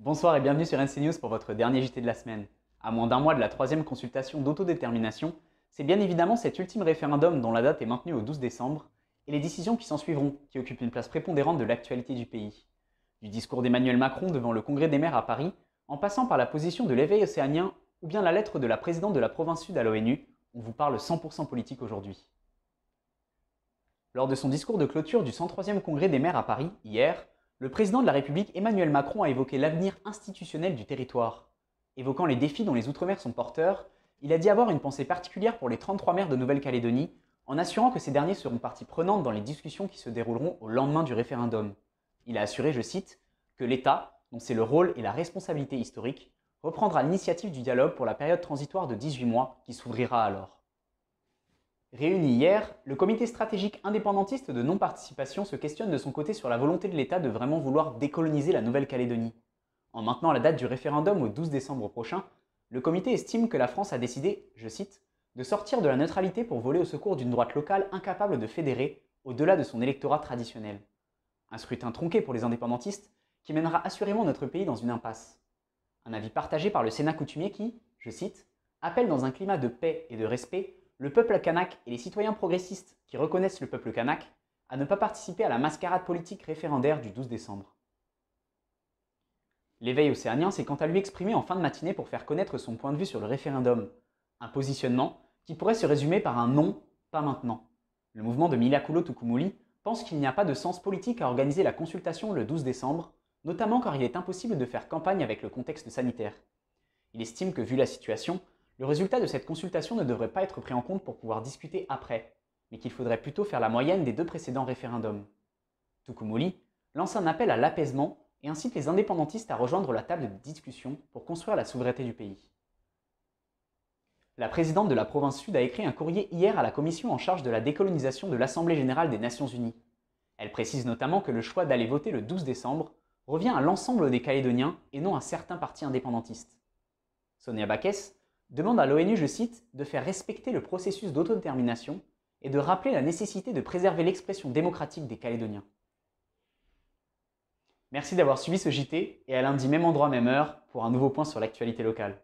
Bonsoir et bienvenue sur NC News pour votre dernier JT de la semaine. À moins d'un mois de la troisième consultation d'autodétermination, c'est bien évidemment cet ultime référendum dont la date est maintenue au 12 décembre et les décisions qui s'en suivront qui occupent une place prépondérante de l'actualité du pays. Du discours d'Emmanuel Macron devant le Congrès des maires à Paris, en passant par la position de l'éveil océanien ou bien la lettre de la présidente de la province sud à l'ONU, on vous parle 100% politique aujourd'hui. Lors de son discours de clôture du 103e Congrès des maires à Paris, hier, le président de la République Emmanuel Macron a évoqué l'avenir institutionnel du territoire. Évoquant les défis dont les Outre-mer sont porteurs, il a dit avoir une pensée particulière pour les 33 maires de Nouvelle-Calédonie, en assurant que ces derniers seront partie prenante dans les discussions qui se dérouleront au lendemain du référendum. Il a assuré, je cite, que l'État, dont c'est le rôle et la responsabilité historique, reprendra l'initiative du dialogue pour la période transitoire de 18 mois qui s'ouvrira alors. Réuni hier, le comité stratégique indépendantiste de non-participation se questionne de son côté sur la volonté de l'État de vraiment vouloir décoloniser la Nouvelle-Calédonie. En maintenant la date du référendum au 12 décembre prochain, le comité estime que la France a décidé, je cite, de sortir de la neutralité pour voler au secours d'une droite locale incapable de fédérer au-delà de son électorat traditionnel. Un scrutin tronqué pour les indépendantistes qui mènera assurément notre pays dans une impasse. Un avis partagé par le Sénat coutumier qui, je cite, appelle dans un climat de paix et de respect le peuple kanak et les citoyens progressistes qui reconnaissent le peuple kanak à ne pas participer à la mascarade politique référendaire du 12 décembre. L'éveil océanien s'est quant à lui exprimé en fin de matinée pour faire connaître son point de vue sur le référendum, un positionnement qui pourrait se résumer par un non, pas maintenant. Le mouvement de Milakulo Tukumuli pense qu'il n'y a pas de sens politique à organiser la consultation le 12 décembre, notamment car il est impossible de faire campagne avec le contexte sanitaire. Il estime que, vu la situation, le résultat de cette consultation ne devrait pas être pris en compte pour pouvoir discuter après, mais qu'il faudrait plutôt faire la moyenne des deux précédents référendums. Tukumuli lance un appel à l'apaisement et incite les indépendantistes à rejoindre la table de discussion pour construire la souveraineté du pays. La présidente de la province sud a écrit un courrier hier à la commission en charge de la décolonisation de l'Assemblée générale des Nations unies. Elle précise notamment que le choix d'aller voter le 12 décembre revient à l'ensemble des Calédoniens et non à certains partis indépendantistes. Sonia Backes demande à l'ONU, je cite, de faire respecter le processus d'autodétermination et de rappeler la nécessité de préserver l'expression démocratique des Calédoniens. Merci d'avoir suivi ce JT et à lundi même endroit même heure pour un nouveau point sur l'actualité locale.